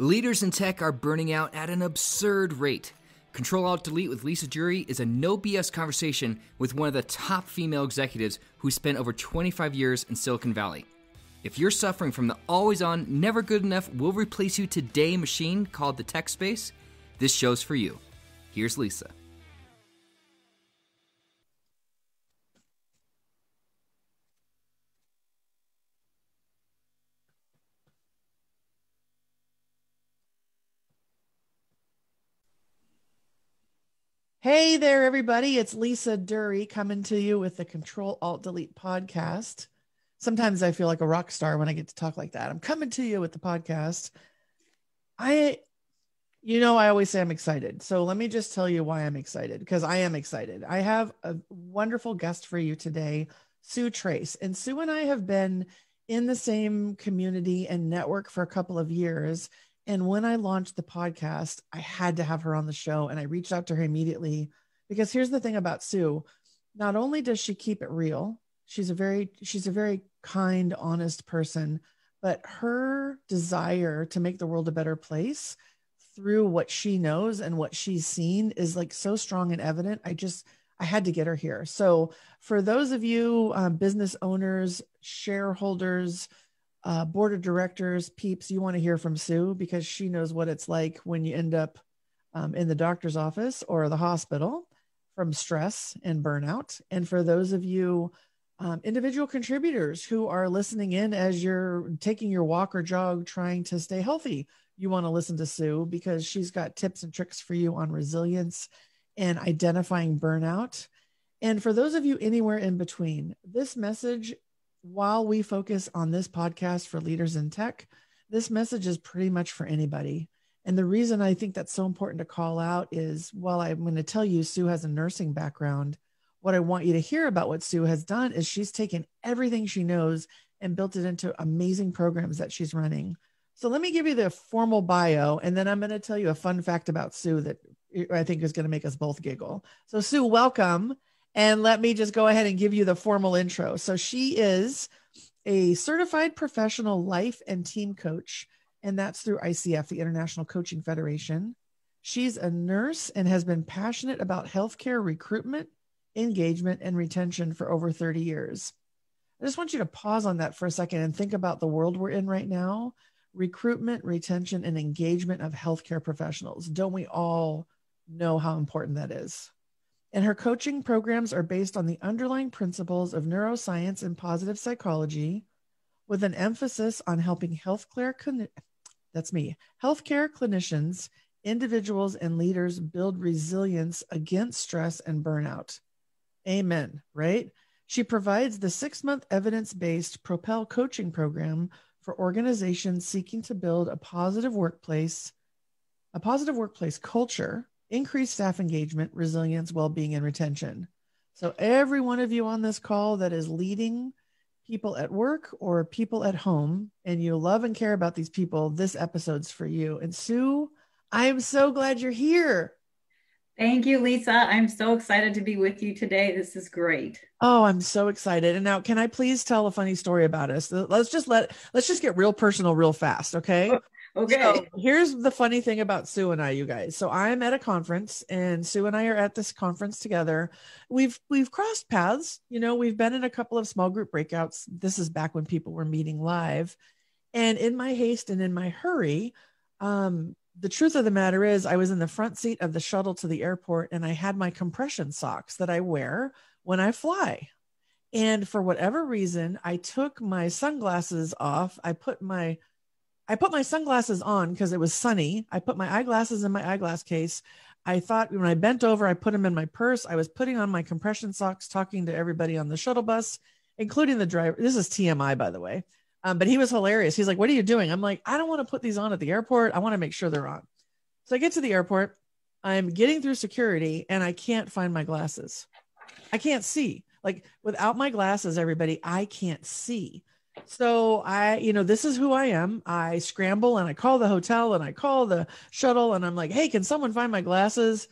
Leaders in tech are burning out at an absurd rate. Ctrl+Alt+Delete with Lisa Duerre is a no BS conversation with one of the top female executives who spent over 25 years in Silicon Valley. If you're suffering from the always on, never good enough, will replace you today machine called the tech space, this show's for you. Here's Lisa. Hey there, everybody. It's Lisa Duerre coming to you with the Ctrl+Alt+Delete podcast. Sometimes I feel like a rock star when I get to talk like that. I'm coming to you with the podcast. I always say I'm excited. So let me just tell you why I'm excited, because I am excited. I have a wonderful guest for you today, Sue Trace. And Sue and I have been in the same community and network for a couple of years. And when I launched the podcast, I had to have her on the show, and I reached out to her immediately because here's the thing about Sue. Not only does she keep it real, she's a very kind, honest person, but her desire to make the world a better place through what she knows and what she's seen is like so strong and evident. I had to get her here. So for those of you business owners, shareholders, board of directors, peeps, you want to hear from Sue because she knows what it's like when you end up in the doctor's office or the hospital from stress and burnout. And for those of you individual contributors who are listening in as you're taking your walk or jog, trying to stay healthy, you want to listen to Sue because she's got tips and tricks for you on resilience and identifying burnout. And for those of you anywhere in between, this message, while we focus on this podcast for leaders in tech, this message is pretty much for anybody. And the reason I think that's so important to call out is, while I'm going to tell you Sue has a nursing background, what I want you to hear about what Sue has done is she's taken everything she knows and built it into amazing programs that she's running. So let me give you the formal bio, and then I'm going to tell you a fun fact about Sue that I think is going to make us both giggle. So Sue, welcome. And let me just go ahead and give you the formal intro. So she is a certified professional life and team coach, and that's through ICF, the International Coaching Federation. She's a nurse and has been passionate about healthcare recruitment, engagement, and retention for over 30 years. I just want you to pause on that for a second and think about the world we're in right now. Recruitment, retention, and engagement of healthcare professionals. Don't we all know how important that is? And her coaching programs are based on the underlying principles of neuroscience and positive psychology, with an emphasis on helping healthcare clinicians, individuals, and leaders build resilience against stress and burnout. Amen, right? She provides the 6-month evidence-based Propel coaching program for organizations seeking to build a positive workplace culture, increase staff engagement, resilience, well-being, and retention. So every one of you on this call that is leading people at work or people at home, and you love and care about these people, this episode's for you. And Sue, I am so glad you're here. Thank you, Lisa. I'm so excited to be with you today. This is great. Oh, I'm so excited. And now, can I please tell a funny story about us? Let's just get real personal real fast, okay? Okay. So here's the funny thing about Sue and I, you guys. So I'm at a conference, and Sue and I are at this conference together. We've crossed paths. We've been in a couple of small group breakouts. This is back when people were meeting live. And in my haste and in my hurry, the truth of the matter is I was in the front seat of the shuttle to the airport, and I had my compression socks that I wear when I fly. And for whatever reason, I took my sunglasses off. I put my sunglasses on because it was sunny. I put my eyeglasses in my eyeglass case. I thought when I bent over, I put them in my purse. I was putting on my compression socks, talking to everybody on the shuttle bus, including the driver. This is TMI, by the way. But he was hilarious. He's like, "What are you doing?" I'm like, "I don't want to put these on at the airport. I want to make sure they're on." So I get to the airport. I'm getting through security, and I can't find my glasses. I can't see. Like, without my glasses, everybody, I can't see. So this is who I am. I scramble and I call the hotel and I call the shuttle and I'm like, "Hey, can someone find my glasses?"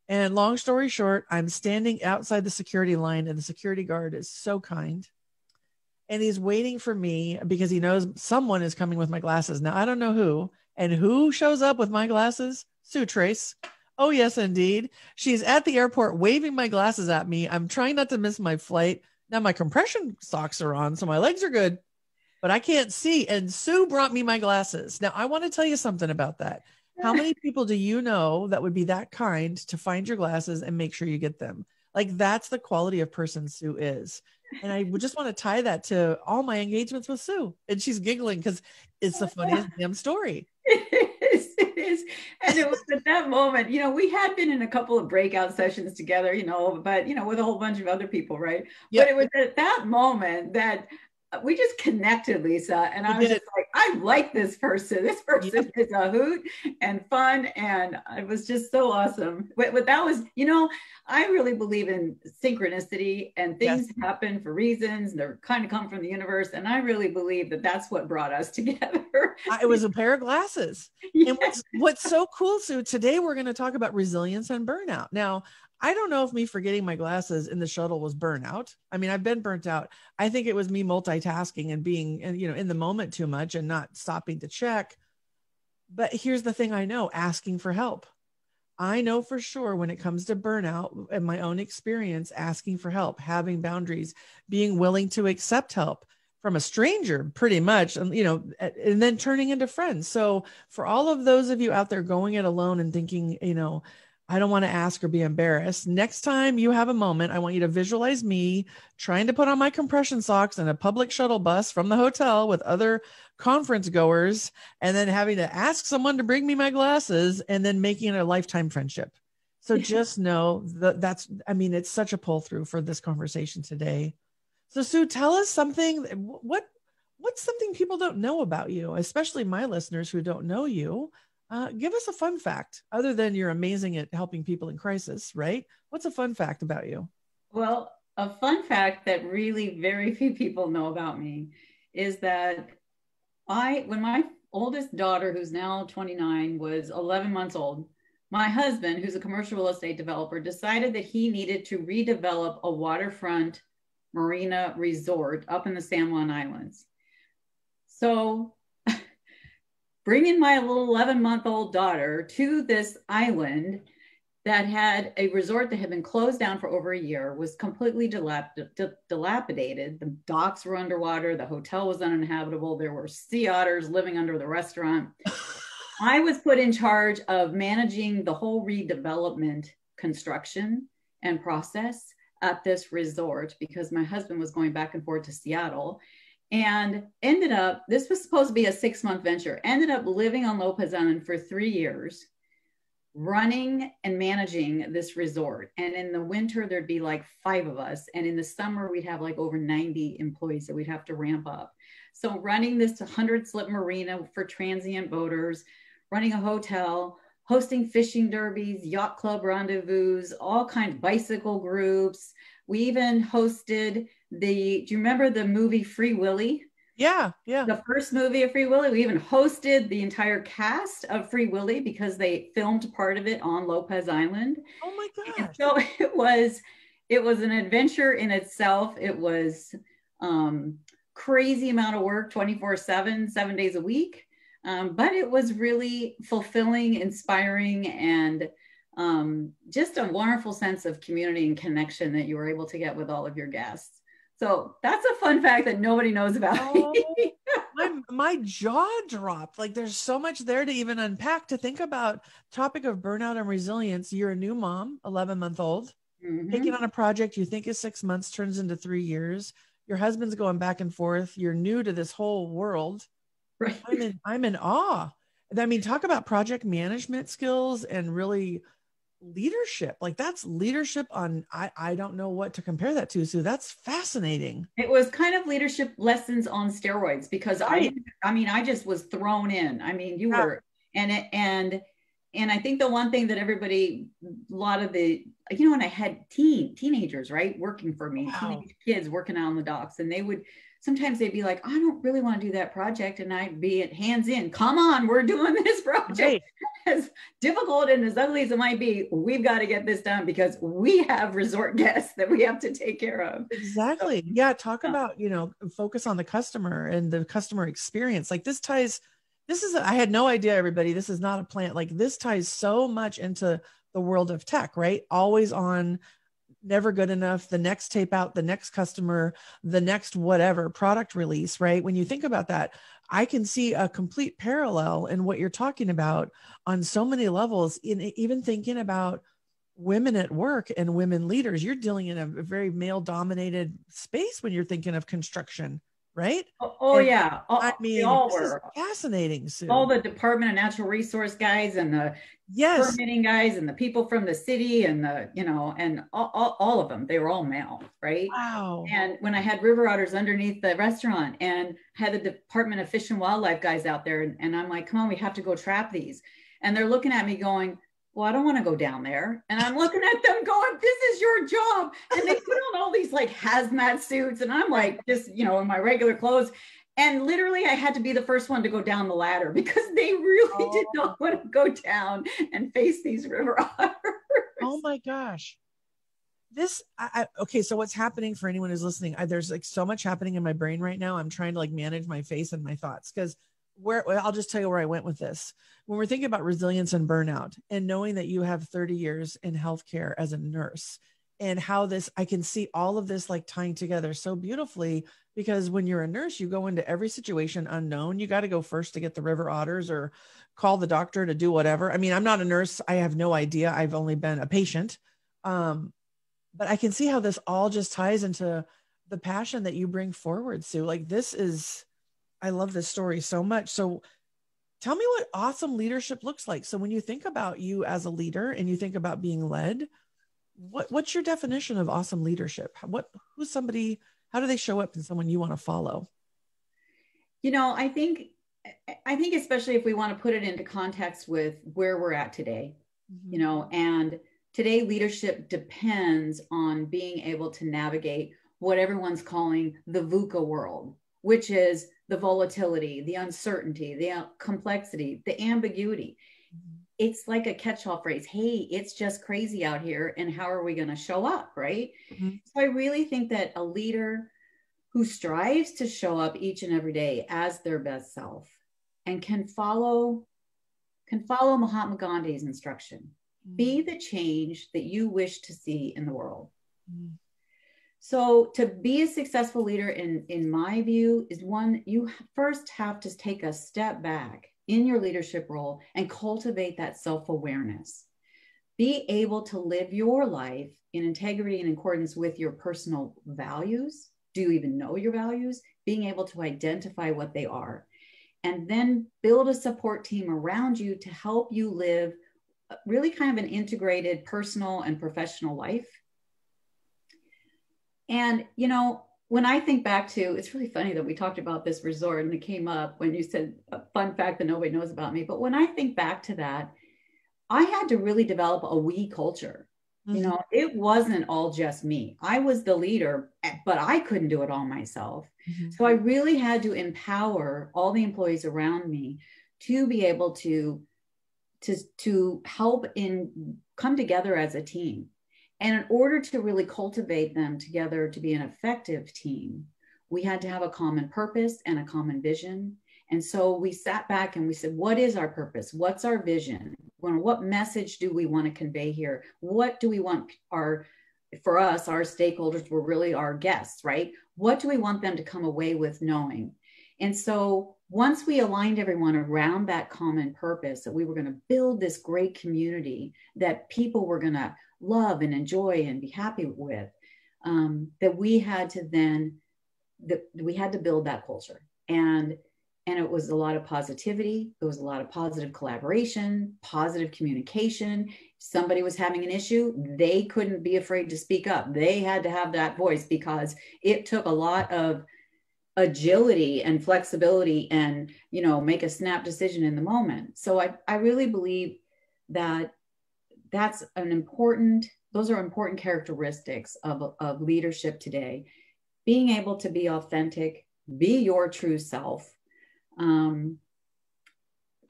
And long story short, I'm standing outside the security line, and the security guard is so kind. And he's waiting for me because he knows someone is coming with my glasses. Now, I don't know who. And who shows up with my glasses? Sue Trace. Oh, yes, indeed. She's at the airport waving my glasses at me. I'm trying not to miss my flight. Now my compression socks are on, so my legs are good, but I can't see. And Sue brought me my glasses. Now I want to tell you something about that. How many people do you know that would be that kind to find your glasses and make sure you get them? Like, that's the quality of person Sue is. And I would just want to tie that to all my engagements with Sue. And she's giggling because it's the funniest damn story. It is. And it was at that moment, we had been in a couple of breakout sessions together, but, with a whole bunch of other people, right? Yep. But it was at that moment that we just connected, Lisa. And I was just like, I like this person. This person is a hoot and fun. And it was just so awesome. But that was, I really believe in synchronicity, and things happen for reasons. They're kind of come from the universe. And I really believe that that's what brought us together. It was a pair of glasses. And what's so cool, Sue, today we're going to talk about resilience and burnout. Now, I don't know if me forgetting my glasses in the shuttle was burnout. I mean, I've been burnt out. I think it was me multitasking and being, in the moment too much and not stopping to check. But here's the thing I know, asking for help. I know for sure when it comes to burnout and my own experience, asking for help, having boundaries, being willing to accept help from a stranger pretty much, and then turning into friends. So for all of those of you out there going it alone and thinking, I don't want to ask or be embarrassed. Next time you have a moment, I want you to visualize me trying to put on my compression socks in a public shuttle bus from the hotel with other conference goers, and then having to ask someone to bring me my glasses, and then making it a lifetime friendship. So just know that it's such a pull through for this conversation today. So Sue, tell us something. What's something people don't know about you, especially my listeners who don't know you? Give us a fun fact other than you're amazing at helping people in crisis, right? What's a fun fact about you? Well, a fun fact that really very few people know about me is that when my oldest daughter, who's now 29, was 11 months old, my husband, who's a commercial real estate developer, decided that he needed to redevelop a waterfront marina resort up in the San Juan Islands. So bringing my little 11-month-old daughter to this island that had a resort that had been closed down for over a year, was completely dilapidated. The docks were underwater. The hotel was uninhabitable. There were sea otters living under the restaurant. I was put in charge of managing the whole redevelopment construction and process at this resort because my husband was going back and forth to Seattle. And ended up, this was supposed to be a 6-month venture, ended up living on Lopez Island for 3 years, running and managing this resort. And in the winter, there'd be like 5 of us. And in the summer, we'd have like over 90 employees that we'd have to ramp up. So running this 100-slip marina for transient boaters, running a hotel, hosting fishing derbies, yacht club rendezvous, all kinds of bicycle groups. We even hosted do you remember the movie Free Willy? Yeah. The first movie of Free Willy. We even hosted the entire cast of Free Willy because they filmed part of it on Lopez Island. Oh my gosh. And so it was an adventure in itself. It was crazy amount of work, 24/7, 7 days a week. But it was really fulfilling, inspiring, and just a wonderful sense of community and connection that you were able to get with all of your guests. So that's a fun fact that nobody knows about. My jaw dropped. Like, there's so much there to even unpack, to think about. Topic of burnout and resilience. You're a new mom, 11-month-old, taking on a project you think is 6 months, turns into 3 years. Your husband's going back and forth. You're new to this whole world. Right. I'm in awe. I mean, talk about project management skills and really leadership. Like, that's leadership on, I don't know what to compare that to. So that's fascinating. It was kind of leadership lessons on steroids because I just was thrown in. I mean, you were, and I think the one thing that everybody, a lot of the, and I had teenagers, right, working for me, teenage kids working out on the docks, and sometimes they'd be like, I don't really want to do that project. And I'd be at hands in, come on, we're doing this project. Right. As difficult and as ugly as it might be, we've got to get this done because we have resort guests that we have to take care of. Exactly. So, talk about, focus on the customer and the customer experience. Like, this ties I had no idea, everybody. This is not a plant. Like, this ties so much into the world of tech, right? Always on, never good enough, the next tape out, the next customer, the next whatever product release, right? When you think about that, I can see a complete parallel in what you're talking about on so many levels. In even thinking about women at work and women leaders, you're dealing in a very male dominated space when you're thinking of construction, right? Oh And yeah, I they mean, all this is were. fascinating, All Sue. the Department of Natural Resource guys and the Yes. permitting guys and the people from the city and the, and all of them, they were all male, right? Wow. And when I had river otters underneath the restaurant and had the Department of Fish and Wildlife guys out there, and I'm like, come on, we have to go trap these. And they're looking at me going, well, I don't want to go down there. And I'm looking at them going, this is your job. And they put on all these like hazmat suits. And I'm like, just, in my regular clothes. And literally, I had to be the first one to go down the ladder because they really did not want to go down and face these river otters. Oh my gosh. Okay, so what's happening for anyone who's listening? There's like so much happening in my brain right now. I'm trying to like manage my face and my thoughts, because I'll just tell you where I went with this. When we're thinking about resilience and burnout, and knowing that you have 30 years in healthcare as a nurse, and how I can see all of this like tying together so beautifully, because when you're a nurse, you go into every situation unknown. You got to go first to get the river otters or call the doctor to do whatever. I mean, I'm not a nurse. I have no idea. I've only been a patient. But I can see how this all just ties into the passion that you bring forward, Sue. Like, I love this story so much. So tell me what awesome leadership looks like. So when you think about you as a leader and you think about being led, what's your definition of awesome leadership? Who's somebody, how do they show up in someone you want to follow? I think especially if we want to put it into context with where we're at today, and today leadership depends on being able to navigate what everyone's calling the VUCA world, which is the volatility, the uncertainty, the complexity, the ambiguity. It's like a catch-all phrase. Hey, it's just crazy out here. And how are we going to show up? Right. Mm-hmm. So I really think that a leader who strives to show up each and every day as their best self and can follow Mahatma Gandhi's instruction, be the change that you wish to see in the world. Mm-hmm. So to be a successful leader, in my view, is one, you first have to take a step back in your leadership role and cultivate that self-awareness. Be able to live your life in integrity and in accordance with your personal values. Do you even know your values? Being able to identify what they are. And then build a support team around you to help you live really kind of an integrated personal and professional life. And, when I think back to, it's really funny that we talked about this resort and it came up when you said a fun fact that nobody knows about me. But when I think back to that, I had to really develop a we culture. Mm-hmm. It wasn't all just me. I was the leader, but I couldn't do it all myself. Mm-hmm. So I really had to empower all the employees around me to be able to help come together as a team. And in order to really cultivate them together to be an effective team, we had to have a common purpose and a common vision. And so we sat back and we said, what is our purpose? What's our vision? What message do we want to convey here? What do we want for us, our stakeholders were really our guests, right? What do we want them to come away with knowing? And so once we aligned everyone around that common purpose, that we were going to build this great community that people were going to love and enjoy and be happy with, that we had to build that culture. And it was a lot of positivity. It was a lot of positive collaboration, positive communication. If somebody was having an issue, they couldn't be afraid to speak up. They had to have that voice because it took a lot of agility and flexibility and, make a snap decision in the moment. So I really believe that those are important characteristics of leadership today. Being able to be authentic, be your true self, and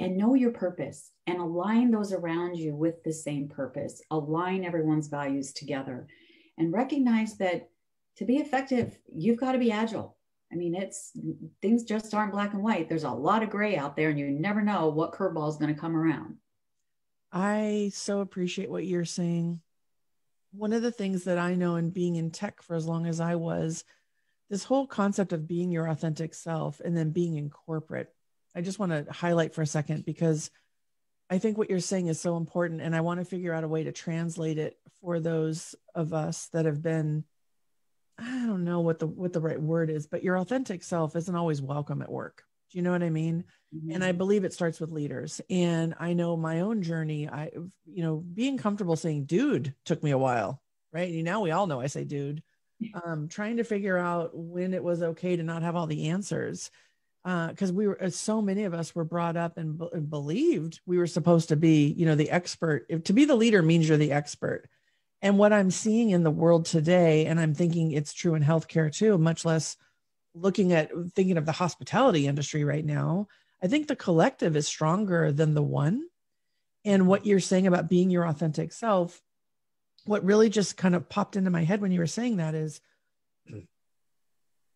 know your purpose and align those around you with the same purpose, align everyone's values together, and recognize that to be effective, you've got to be agile. I mean, things just aren't black and white. There's a lot of gray out there, and you never know what curveball is going to come around. I so appreciate what you're saying. One of the things that I know in being in tech for as long as I was, this whole concept of being your authentic self and then being in corporate, I just want to highlight for a second, because I think what you're saying is so important. And I want to figure out a way to translate it for those of us that have been, I don't know what the right word is, but your authentic self isn't always welcome at work. Do you know what I mean? Mm-hmm. And I believe it starts with leaders. And I know my own journey, being comfortable saying dude took me a while, right? And now we all know I say dude, trying to figure out when it was okay to not have all the answers. Because so many of us were brought up and believed we were supposed to be, the expert. To be the leader means you're the expert. And what I'm seeing in the world today, and I'm thinking it's true in healthcare too, much less thinking of the hospitality industry right now, I think the collective is stronger than the one. And what you're saying about being your authentic self, what really just kind of popped into my head when you were saying that is,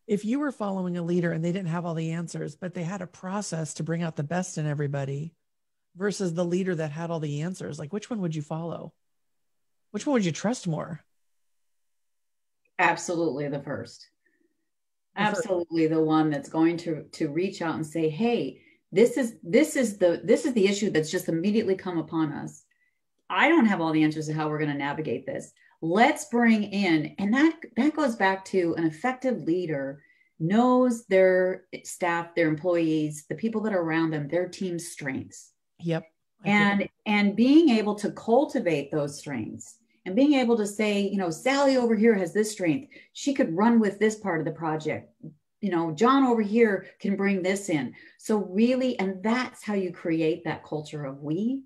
if you were following a leader and they didn't have all the answers, but they had a process to bring out the best in everybody versus the leader that had all the answers, like which one would you follow? Which one would you trust more? Absolutely the first. Absolutely the one that's going to reach out and say, hey, this is the issue that's just immediately come upon us. I don't have all the answers to how we're going to navigate this. Let's bring in, and that goes back to an effective leader knows their staff, their employees, the people that are around them, their team's strengths. Yep. And being able to cultivate those strengths and being able to say, Sally over here has this strength. She could run with this part of the project. John over here can bring this in. So really, and that's how you create that culture of we,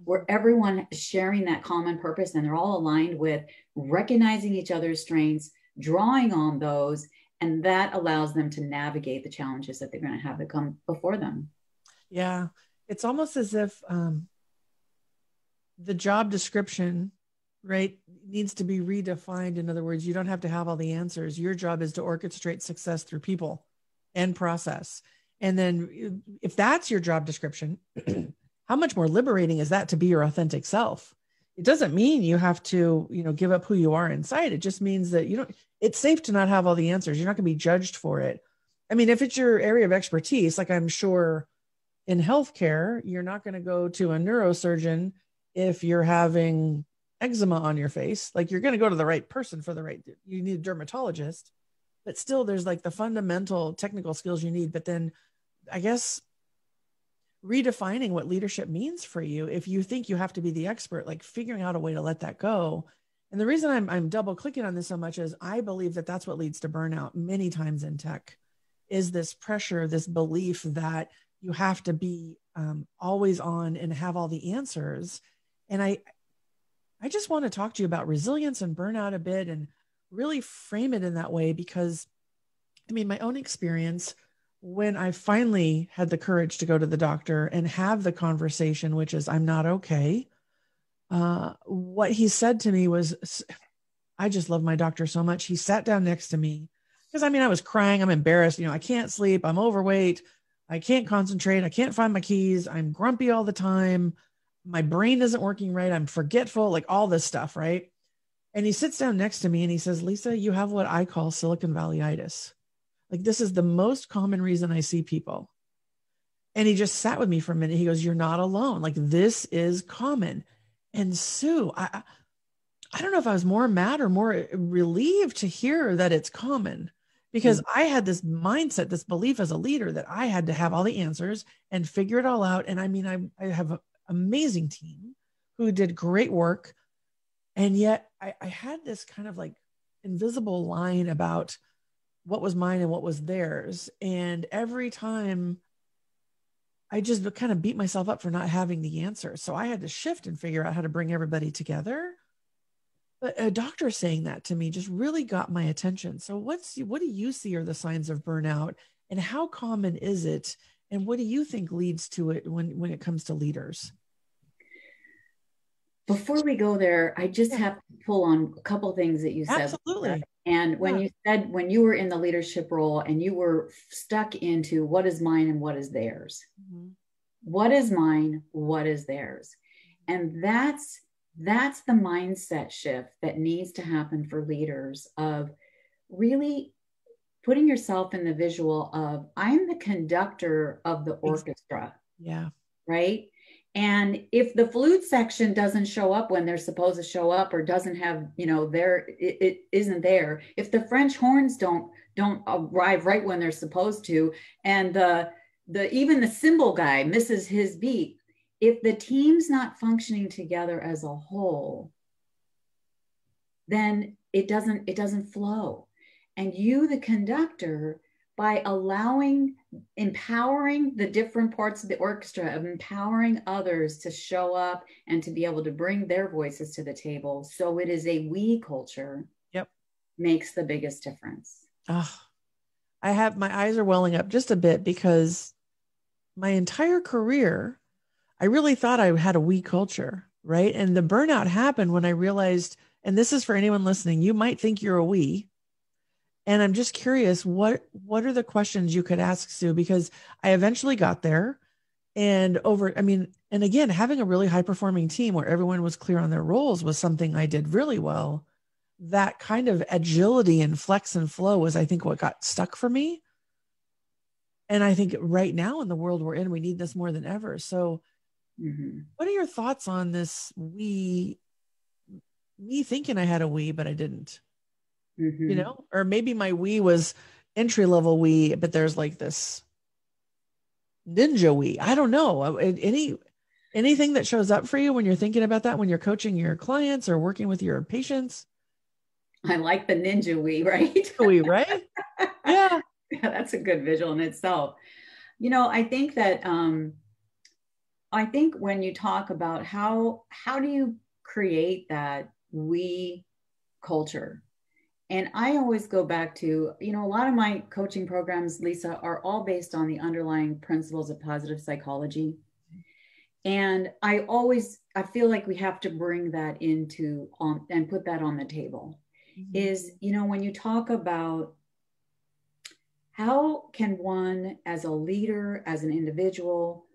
where everyone is sharing that common purpose and they're all aligned with recognizing each other's strengths, drawing on those, and that allows them to navigate the challenges that they're going to have that come before them. Yeah. It's almost as if the job description, right, needs to be redefined. In other words, you don't have to have all the answers. Your job is to orchestrate success through people and process. And then if that's your job description, how much more liberating is that to be your authentic self? It doesn't mean you have to, give up who you are inside. It just means that it's safe to not have all the answers. You're not going to be judged for it. I mean, if it's your area of expertise, like I'm sure in healthcare, you're not going to go to a neurosurgeon if you're having eczema on your face. Like you're going to go to the right person you need a dermatologist, but still there's like the fundamental technical skills you need. But then I guess redefining what leadership means for you. If you think you have to be the expert, like figuring out a way to let that go. And the reason I'm double clicking on this so much is I believe that that's what leads to burnout many times in tech, is this pressure, this belief that you have to be always on and have all the answers. And I just want to talk to you about resilience and burnout a bit and really frame it in that way, because I mean, my own experience, when I finally had the courage to go to the doctor and have the conversation, which is, I'm not okay. What he said to me was, I just love my doctor so much. He sat down next to me because I was crying. I'm embarrassed. I can't sleep. I'm overweight. I can't concentrate. I can't find my keys. I'm grumpy all the time. My brain isn't working right. I'm forgetful, like all this stuff. Right. And he sits down next to me and he says, Lisa, you have what I call Silicon Valleyitis. Like, this is the most common reason I see people. And he just sat with me for a minute. He goes, you're not alone. Like, this is common. And Sue, I don't know if I was more mad or more relieved to hear that it's common, because I had this mindset, this belief as a leader that I had to have all the answers and figure it all out. And I have an amazing team who did great work. And yet I had this kind of like invisible line about what was mine and what was theirs. And every time I just kind of beat myself up for not having the answer. So I had to shift and figure out how to bring everybody together. But a doctor saying that to me just really got my attention. So what do you see are the signs of burnout, and how common is it? And what do you think leads to it when it comes to leaders? before we go there, I just have to pull on a couple of things that you said. Absolutely. And when you said, when you were in the leadership role and you were stuck into what is mine and what is theirs, what is mine, what is theirs? And that's the mindset shift that needs to happen for leaders, of really putting yourself in the visual of, I'm the conductor of the orchestra. Yeah. Right. And if the flute section doesn't show up when they're supposed to show up, or doesn't have, it isn't there. If the French horns don't arrive right when they're supposed to, and even the cymbal guy misses his beat, if the team's not functioning together as a whole, then it doesn't flow. And you, the conductor, by empowering the different parts of the orchestra, of empowering others to show up and to be able to bring their voices to the table, so it is a we culture, makes the biggest difference. Oh, my eyes are welling up just a bit, because my entire career, I really thought I had a we culture, right? And the burnout happened when I realized, and this is for anyone listening, you might think you're a we. And I'm just curious, what are the questions you could ask, Sue? Because I eventually got there, and again, having a really high performing team where everyone was clear on their roles was something I did really well. That kind of agility and flex and flow was, I think, what got stuck for me. And I think right now in the world we're in, we need this more than ever. So what are your thoughts on this? Me thinking I had a we, but I didn't. Or maybe my we was entry level we, but there's like this ninja we. I don't know. Anything that shows up for you when you're thinking about that, when you're coaching your clients or working with your patients? I like the ninja we, right? We, right? Yeah. Yeah, that's a good visual in itself. I think that I think when you talk about how do you create that we culture, and I always go back to, a lot of my coaching programs, Lisa, are all based on the underlying principles of positive psychology. And I feel like we have to bring that into and put that on the table. Is, when you talk about how can one, as a leader, as an individual,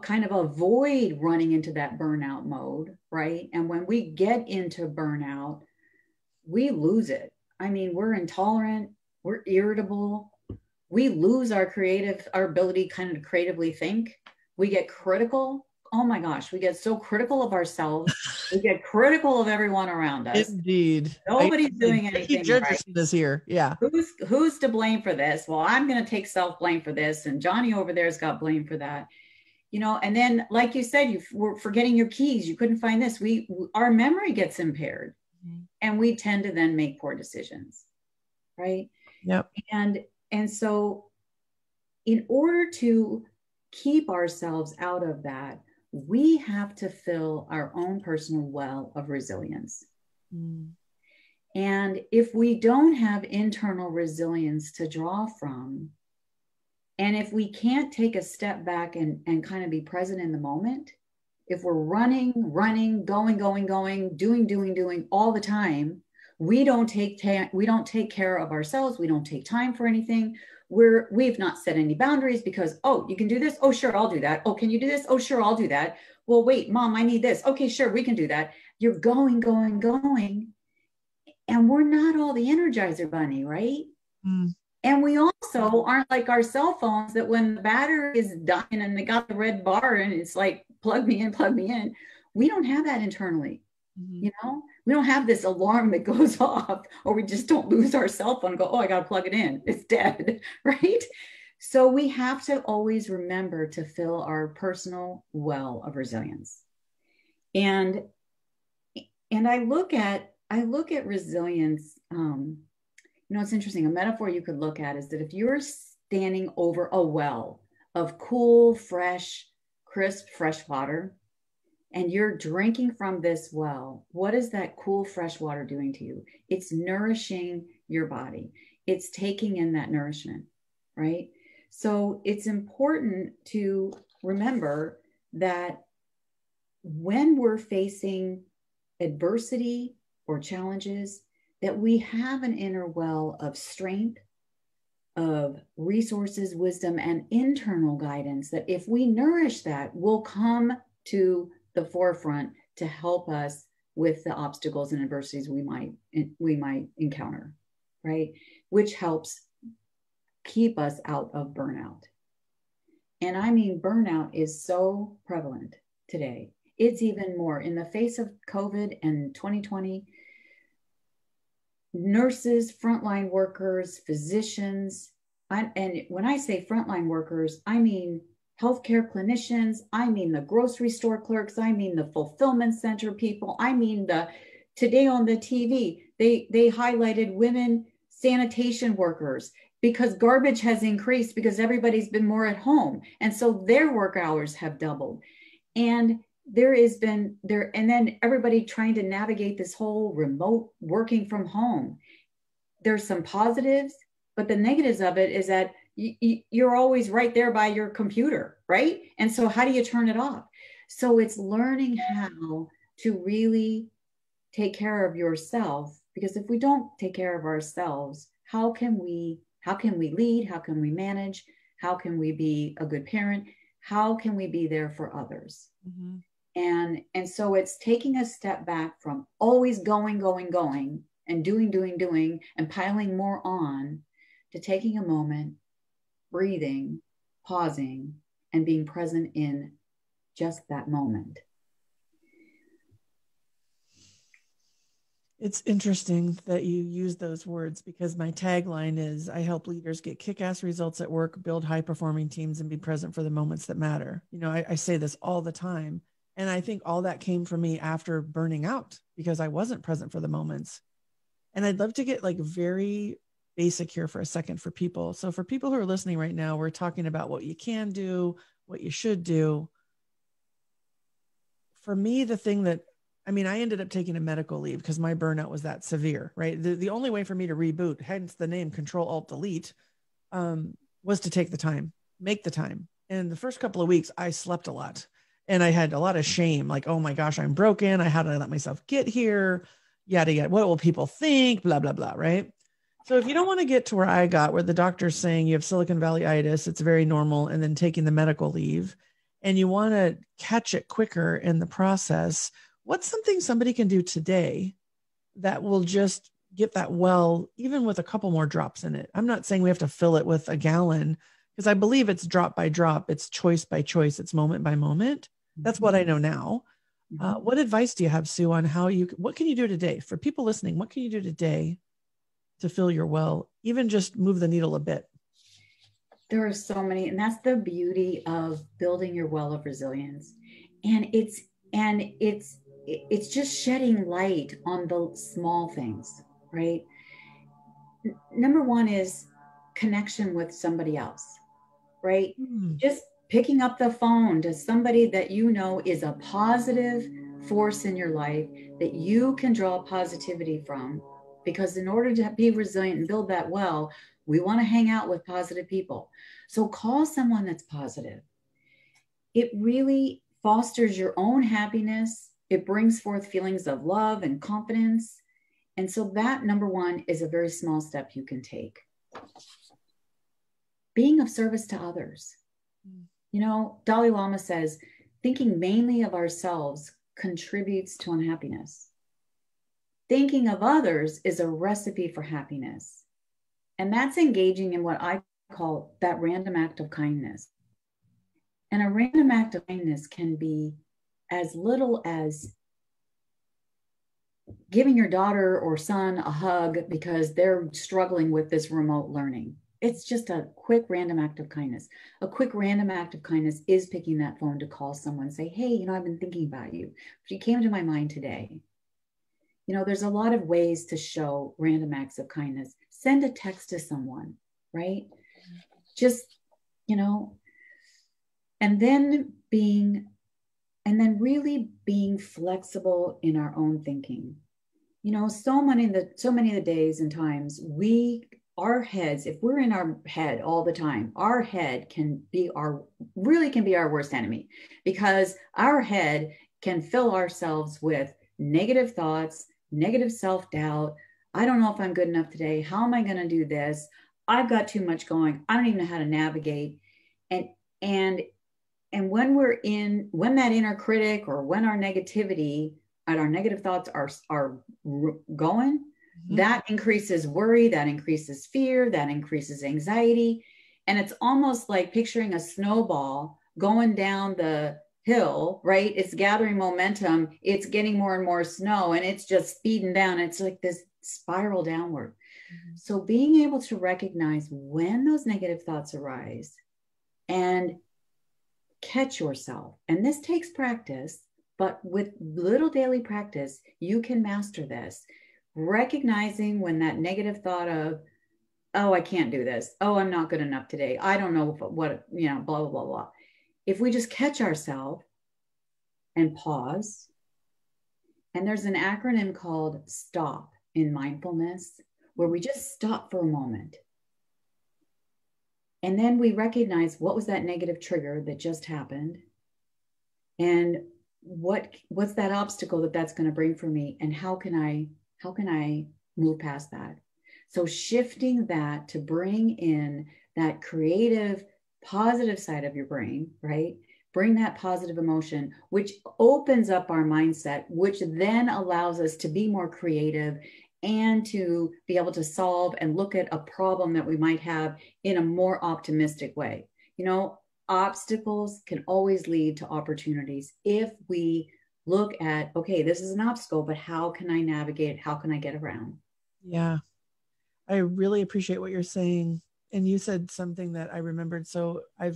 kind of avoid running into that burnout mode, right? And when we get into burnout, we lose it. I mean, we're intolerant, we're irritable, we lose our ability kind of to creatively think. We get critical. Oh my gosh, we get so critical of ourselves. We get critical of everyone around us. Indeed. Nobody's doing anything right. This here. Yeah. Who's to blame for this? Well, I'm going to take self-blame for this, and Johnny over there's got blame for that. And then, like you said, you were forgetting your keys. You couldn't find this. Our memory gets impaired, and we tend to then make poor decisions, right? Yep. And so, in order to keep ourselves out of that, we have to fill our own personal well of resilience. And if we don't have internal resilience to draw from, and if we can't take a step back and kind of be present in the moment, if we're running, going, doing all the time, we don't take care of ourselves. We don't take time for anything. We've not set any boundaries because, oh, you can do this. Oh, sure, I'll do that. Oh, can you do this? Oh, sure, I'll do that. Well, wait, Mom, I need this. Okay, sure, we can do that. You're going. And we're not all the Energizer Bunny, right? And we also aren't like our cell phones that when the battery is dying and they got the red bar and it's like, plug me in. We don't have that internally. We don't have this alarm that goes off, or we just don't lose our cell phone and go, oh, I got to plug it in. It's dead, right? So we have to always remember to fill our personal well of resilience. And I look at resilience. It's interesting. A metaphor you could look at is that if you're standing over a well of cool, fresh, crisp, fresh water, and you're drinking from this well, what is that cool, fresh water doing to you? It's nourishing your body. It's taking in that nourishment, right? So it's important to remember that when we're facing adversity or challenges, that we have an inner well of strength, of resources, wisdom, and internal guidance, that if we nourish that, will come to the forefront to help us with the obstacles and adversities we might encounter, right? Which helps keep us out of burnout. And I mean, burnout is so prevalent today. It's even more in the face of COVID and 2020. Nurses, frontline workers, physicians, and when I say frontline workers, I mean healthcare clinicians, I mean the grocery store clerks, I mean the fulfillment center people, I mean today on the TV, they highlighted women sanitation workers, because garbage has increased because everybody's been more at home. And so their work hours have doubled. And there has been there, and then everybody trying to navigate this whole remote working from home. There's some positives, but the negatives of it is that you're always right there by your computer, right? And so how do you turn it off? So it's learning how to really take care of yourself, because if we don't take care of ourselves, how can we lead? How can we manage? How can we be a good parent? How can we be there for others? Mm-hmm. And so it's taking a step back from always going and doing and piling more on, to taking a moment, breathing, pausing, and being present in just that moment. It's interesting that you use those words, because my tagline is, I help leaders get kick-ass results at work, build high-performing teams, and be present for the moments that matter. You know, I say this all the time. And I think all that came from me after burning out, because I wasn't present for the moments. And I'd love to get like very basic here for a second for people. So for people who are listening right now, we're talking about what you can do, what you should do. For me, the thing that, I mean, I ended up taking a medical leave because my burnout was that severe, right? The only way for me to reboot, hence the name Ctrl+Alt+Delete, was to take the time, make the time. And the first couple of weeks, I slept a lot. And I had a lot of shame, like, oh my gosh, I'm broken. How did I let myself get here? Yada, yada. What will people think? Blah, blah, blah, right? So if you don't want to get to where I got, where the doctor's saying you have Silicon Valleyitis, it's very normal, and then taking the medical leave, and you want to catch it quicker in the process, what's something somebody can do today that will just get that well, even with a couple more drops in it? I'm not saying we have to fill it with a gallon, because I believe it's drop by drop. It's choice by choice. It's moment by moment. That's what I know now. What advice do you have, Sue, on what can you do today for people listening? What can you do today to fill your well, even just move the needle a bit? There are so many, and that's the beauty of building your well of resilience. And it's just shedding light on the small things, right? Number one is connection with somebody else, right? Just picking up the phone to somebody that you know is a positive force in your life, that you can draw positivity from. Because in order to be resilient and build that well, we want to hang out with positive people. So call someone that's positive. It really fosters your own happiness. It brings forth feelings of love and confidence. And so that, number one, is a very small step you can take. Being of service to others. You know, Dalai Lama says, thinking mainly of ourselves contributes to unhappiness. Thinking of others is a recipe for happiness. And that's engaging in what I call that random act of kindness. And a random act of kindness can be as little as giving your daughter or son a hug because they're struggling with this remote learning. It's just a quick random act of kindness. A quick random act of kindness is picking that phone to call someone, say, hey, you know, I've been thinking about you. You came to my mind today. You know, there's a lot of ways to show random acts of kindness. Send a text to someone, right? Just, you know, and then really being flexible in our own thinking. You know, so many of the days and times our heads, if we're in our head all the time, our head can be our worst enemy, because our head can fill ourselves with negative thoughts, negative self-doubt. I don't know if I'm good enough today. How am I going to do this? I've got too much going. I don't even know how to navigate. And when when that inner critic, or when our negativity and our negative thoughts are going, that increases worry, that increases fear, that increases anxiety. And it's almost like picturing a snowball going down the hill, right? It's gathering momentum. It's getting more and more snow, and it's just speeding down. It's like this spiral downward. So being able to recognize when those negative thoughts arise and catch yourself. And this takes practice, but with little daily practice, you can master this. Recognizing when that negative thought of, oh, I can't do this. Oh, I'm not good enough today. I don't know what, blah, blah, blah, blah. If we just catch ourselves and pause, and there's an acronym called STOP in mindfulness, where we just stop for a moment. And then we recognize, what was that negative trigger that just happened? And what's that obstacle that's going to bring for me? And how can I move past that? So shifting that to bring in that creative, positive side of your brain, right? Bring that positive emotion, which opens up our mindset, which then allows us to be more creative and to be able to solve and look at a problem that we might have in a more optimistic way. Obstacles can always lead to opportunities if we look at, okay, this is an obstacle, but how can I navigate? How can I get around? Yeah, I really appreciate what you're saying. And you said something that I remembered. So I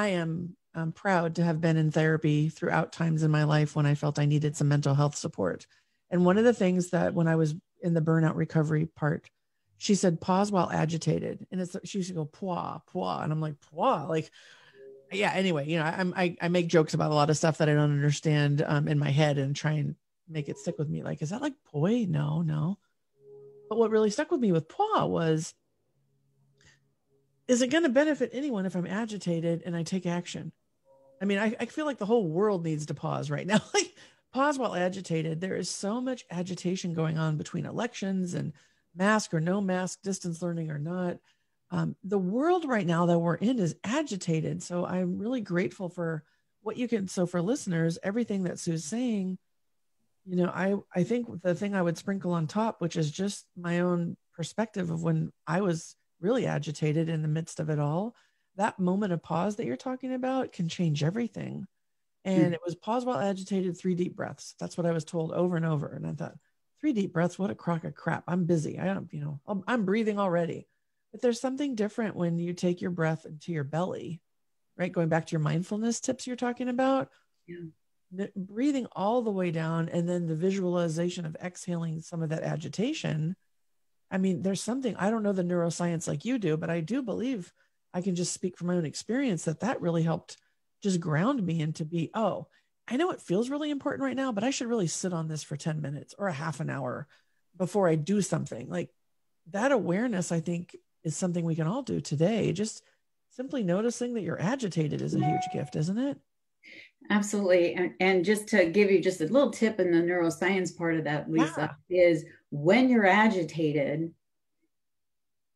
am proud to have been in therapy throughout times in my life when I felt I needed some mental health support. And one of the things that when I was in the burnout recovery part, she said, pause while agitated. And she used to go, pwa, pwa. And I'm like, pwa, like, yeah. Anyway, I make jokes about a lot of stuff that I don't understand in my head and try and make it stick with me. Like, is that like poi? No. But what really stuck with me with pwa was, is it going to benefit anyone if I'm agitated and I take action? I mean, I feel like the whole world needs to pause right now. Like, pause while agitated. There is so much agitation going on between elections and mask or no mask, distance learning or not. The world right now that we're in is agitated. So I'm really grateful for what you can. So for listeners, everything that Sue's saying, I think the thing I would sprinkle on top, which is just my own perspective of when I was really agitated in the midst of it all, that moment of pause that you're talking about can change everything. And it was pause while agitated, 3 deep breaths. That's what I was told over and over. And I thought, 3 deep breaths, what a crock of crap. I'm busy. I'm breathing already. But there's something different when you take your breath into your belly, right? Going back to your mindfulness tips you're talking about. Yeah. Breathing all the way down, and then the visualization of exhaling some of that agitation. I mean, there's something, I don't know the neuroscience like you do, but I do believe, I can just speak from my own experience, that really helped just ground me into I know it feels really important right now, but I should really sit on this for 10 minutes or a half an hour before I do something. Like, that awareness, I think, is something we can all do today. Just simply noticing that you're agitated is a huge gift, isn't it? Absolutely. And just to give you just a little tip in the neuroscience part of that, Lisa, is when you're agitated,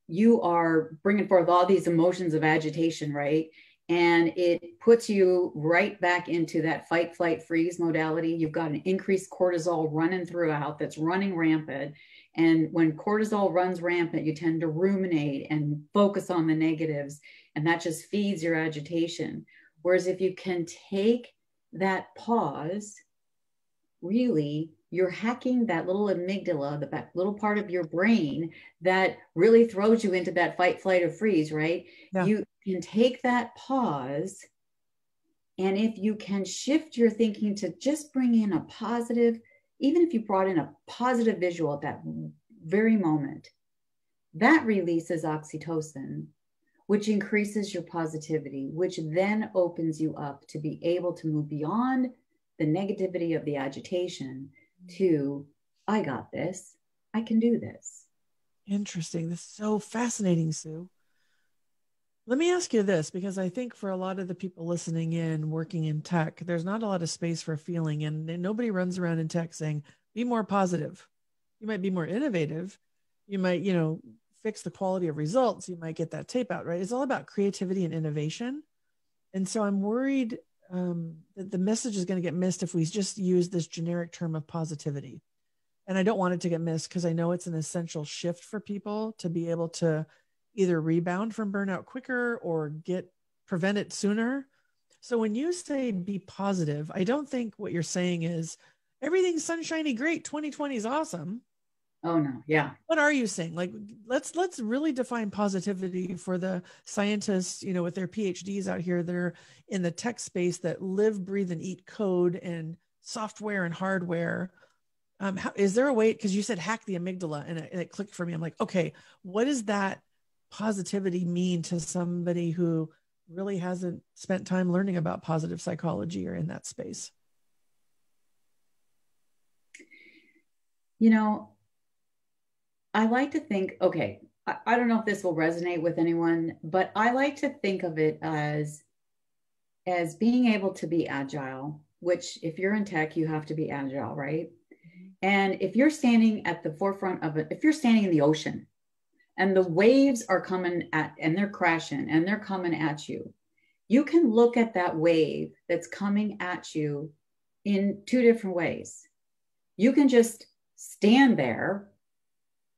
you are bringing forth all these emotions of agitation, right? And it puts you right back into that fight, flight, freeze modality. You've got an increased cortisol running throughout that's running rampant. And when cortisol runs rampant, you tend to ruminate and focus on the negatives, and that just feeds your agitation. Whereas if you can take that pause, really, you're hacking that little amygdala, the little part of your brain that really throws you into that fight, flight, or freeze, right? Yeah. You can take that pause, and if you can shift your thinking to just bring in a positive, even if you brought in a positive visual at that very moment, that releases oxytocin, which increases your positivity, which then opens you up to be able to move beyond the negativity of the agitation to, I got this, I can do this. Interesting. This is so fascinating, Sue. Let me ask you this, because I think for a lot of the people listening in, working in tech, there's not a lot of space for feeling, and nobody runs around in tech saying, be more positive. You might be more innovative. You might, fix the quality of results. You might get that tape out, right? It's all about creativity and innovation. And so I'm worried that the message is going to get missed if we just use this generic term of positivity. And I don't want it to get missed because I know it's an essential shift for people to be able to either rebound from burnout quicker or prevent it sooner. So when you say be positive, I don't think what you're saying is everything's sunshiny, great, 2020 is awesome. Oh no, yeah. What are you saying? Like, let's really define positivity for the scientists, with their PhDs out here that are in the tech space that live, breathe, and eat code and software and hardware. Is there a way? Because you said hack the amygdala, and it clicked for me. I'm like, okay, what does that positivity mean to somebody who really hasn't spent time learning about positive psychology or in that space? I like to think, okay, I don't know if this will resonate with anyone, but I like to think of it as being able to be agile, which if you're in tech, you have to be agile, right? And if you're standing at the forefront of it, if you're standing in the ocean and the waves are coming and they're crashing and they're coming at you, you can look at that wave that's coming at you in two different ways. You can just stand there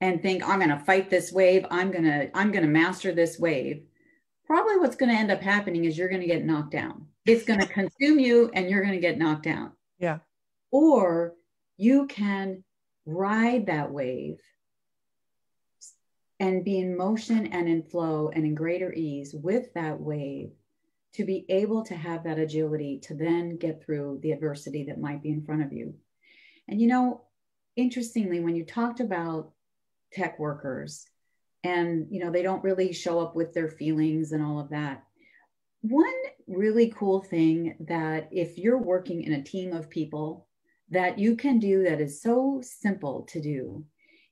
and think, I'm going to fight this wave. I'm going to master this wave. Probably what's going to end up happening is you're going to get knocked down. It's going to consume you and you're going to get knocked down. Yeah. Or you can ride that wave and be in motion and in flow and in greater ease with that wave to be able to have that agility to then get through the adversity that might be in front of you. And, interestingly, when you talked about tech workers and, they don't really show up with their feelings and all of that. One really cool thing that if you're working in a team of people that you can do that is so simple to do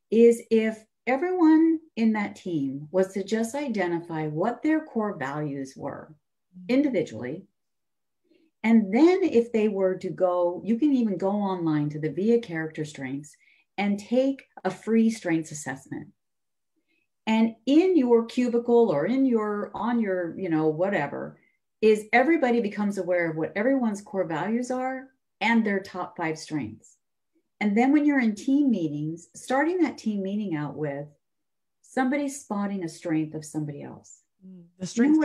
is if everyone in that team was to just identify what their core values were individually. And then if they were to go, you can even go online to the VIA character strengths and take a free strengths assessment. And in your cubicle or on your, whatever, is everybody becomes aware of what everyone's core values are and their top 5 strengths. And then when you're in team meetings, starting that team meeting out with somebody spotting a strength of somebody else. The strength.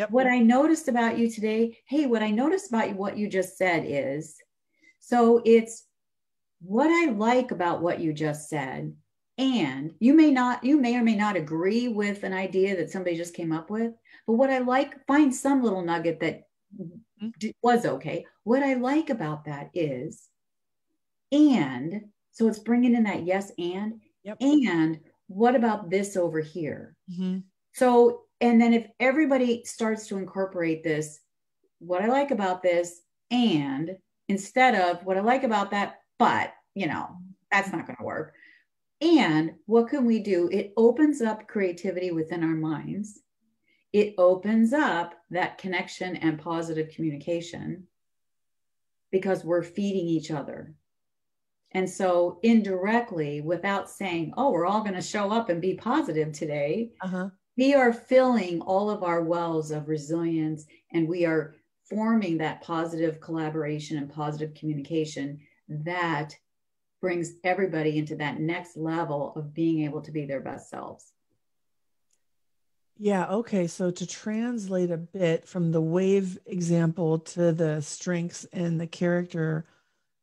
What I noticed about you today, what I noticed about what you just said is, so it's what I like about what you just said, and you may or may not agree with an idea that somebody just came up with, but what I like, find some little nugget that was okay. What I like about that is, and so it's bringing in that yes and, and what about this over here? Mm-hmm. So, and then if everybody starts to incorporate this, what I like about this, and instead of what I like about that, but, that's not going to work. And what can we do? It opens up creativity within our minds. It opens up that connection and positive communication because we're feeding each other. And so indirectly, without saying, oh, we're all going to show up and be positive today, we are filling all of our wells of resilience, and we are forming that positive collaboration and positive communication that brings everybody into that next level of being able to be their best selves. Yeah. Okay. So to translate a bit from the wave example to the strengths and the character,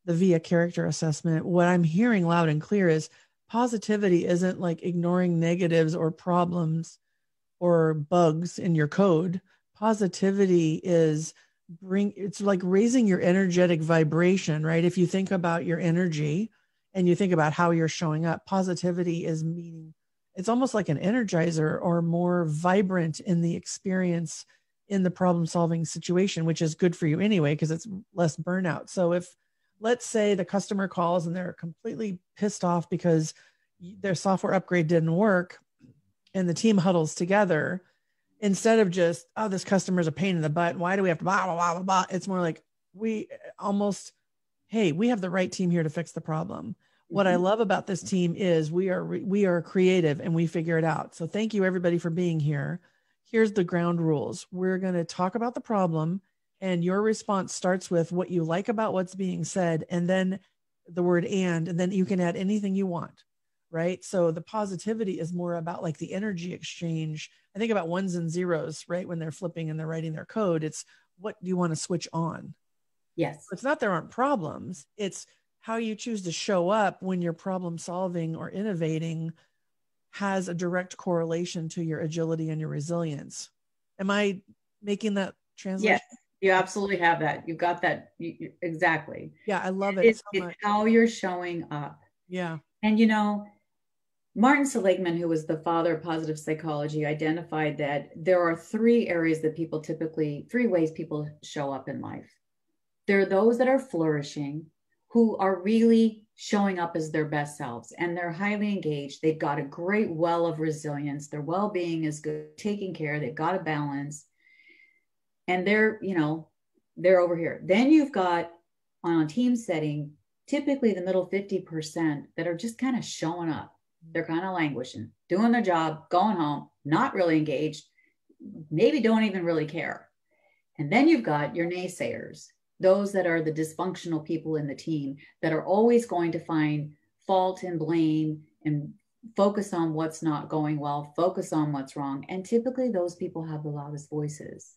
the VIA character assessment, what I'm hearing loud and clear is positivity isn't like ignoring negatives or problems or bugs in your code. Positivity is it's like raising your energetic vibration, right? If you think about your energy and you think about how you're showing up, positivity is meaning it's almost like an energizer or more vibrant in the experience in the problem solving situation, which is good for you anyway, because it's less burnout. So if, let's say the customer calls and they're completely pissed off because their software upgrade didn't work and the team huddles together, instead of just, oh, this customer's a pain in the butt. Why do we have to blah, blah, blah, blah, blah? It's more like we almost, hey, we have the right team here to fix the problem. What I love about this team is we are creative and we figure it out. So thank you everybody for being here. Here's the ground rules. We're going to talk about the problem, and your response starts with what you like about what's being said, and then the word and then you can add anything you want, right? So the positivity is more about like the energy exchange. I think about ones and zeros, right? When they're flipping and they're writing their code, it's what do you want to switch on? Yes. It's not there aren't problems. It's how you choose to show up when you're problem solving or innovating has a direct correlation to your agility and your resilience. Am I making that translation? Yes, you absolutely have that. You've got that. Exactly. Yeah, I love it so much. It's how you're showing up. Yeah. And, you know, Martin Seligman, who was the father of positive psychology, identified that there are three areas that three ways people show up in life. There are those that are flourishing, who are really showing up as their best selves, and they're highly engaged. They've got a great well of resilience. Their well-being is good, taken care. They've got a balance, and they're over here. Then you've got, on a team setting, typically the middle 50% that are just kind of showing up. They're kind of languishing, doing their job, going home, not really engaged, maybe don't even really care. And then you've got your naysayers, those that are the dysfunctional people in the team that are always going to find fault and blame and focus on what's not going well, focus on what's wrong. And typically those people have the loudest voices.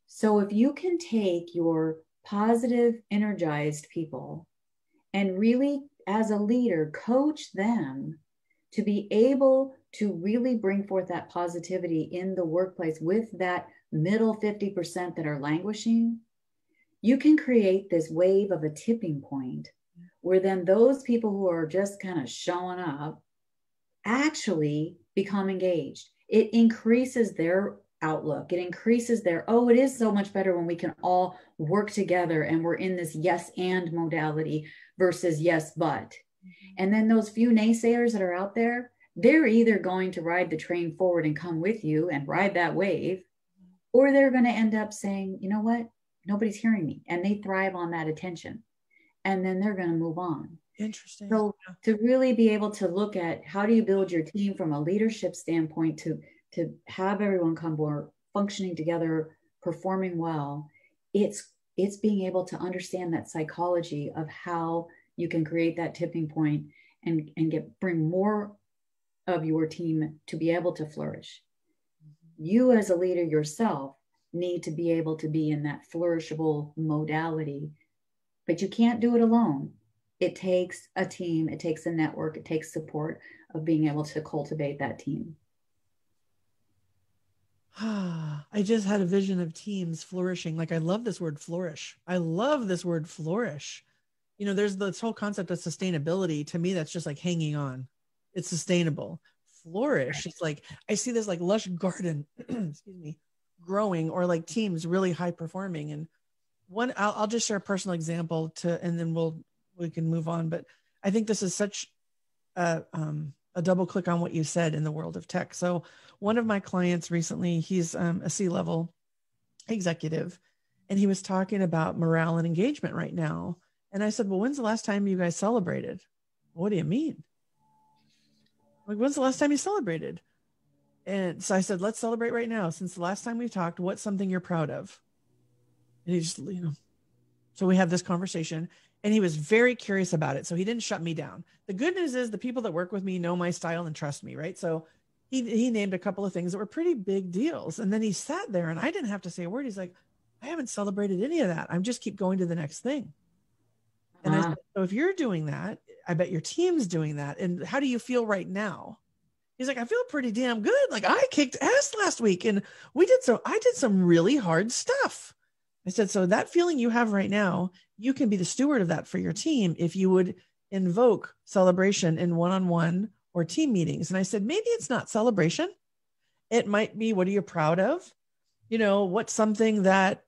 So if you can take your positive, energized people and really, as a leader, coach them to be able to really bring forth that positivity in the workplace with that middle 50% that are languishing, you can create this wave of a tipping point where then those people who are just kind of showing up actually become engaged. It increases their outlook. It increases their, oh, it is so much better when we can all work together and we're in this yes and modality versus yes but. And then those few naysayers that are out there, they're either going to ride the train forward and come with you and ride that wave, or they're going to end up saying, you know what? Nobody's hearing me, and they thrive on that attention, and then they're going to move on. Interesting. So to really be able to look at how do you build your team from a leadership standpoint to have everyone come forward, functioning together, performing well, it's being able to understand that psychology of how you can create that tipping point and bring more of your team to be able to flourish. You as a leader yourself need to be able to be in that flourishable modality, but you can't do it alone. It takes a team, it takes a network, it takes support of being able to cultivate that team. I just had a vision of teams flourishing. Like, I love this word flourish. I love this word flourish. You know, there's this whole concept of sustainability. To me, that's just like hanging on. It's sustainable. Flourish. It's like, I see this like lush garden, excuse me, growing, or like teams really high performing. And one, I'll just share a personal example and then we can move on. But I think this is such a double click on what you said in the world of tech. So one of my clients recently, he's a C-level executive, and he was talking about morale and engagement right now. And I said, well, when's the last time you guys celebrated? What do you mean? Like, when's the last time you celebrated? And so I said, let's celebrate right now. Since the last time we talked, what's something you're proud of? And he just, so we have this conversation, and he was very curious about it. So he didn't shut me down. The good news is the people that work with me know my style and trust me, right? So he named a couple of things that were pretty big deals. And then he sat there and I didn't have to say a word. He's like, I haven't celebrated any of that. I'm just keep going to the next thing. And I said, so if you're doing that, I bet your team's doing that. And how do you feel right now? He's like, I feel pretty damn good. Like, I kicked ass last week and I did some really hard stuff. I said, so that feeling you have right now, you can be the steward of that for your team if you would invoke celebration in one-on-one or team meetings. And I said, maybe it's not celebration. It might be, what are you proud of? What's something that,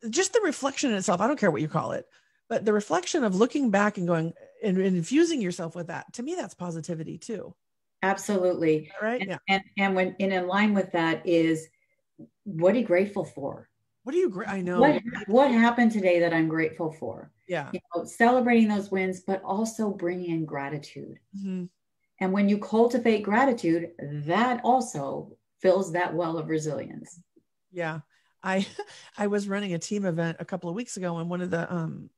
just the reflection in itself. I don't care what you call it, but the reflection of looking back and going and infusing yourself with that, to me, that's positivity too. Absolutely. Right? And, Yeah. and when in line with that is, what are you grateful for? What do you, I know. What happened today that I'm grateful for? Yeah. Celebrating those wins, but also bringing in gratitude. Mm-hmm. And when you cultivate gratitude, that also fills that well of resilience. Yeah. I I was running a team event a couple of weeks ago, and one of the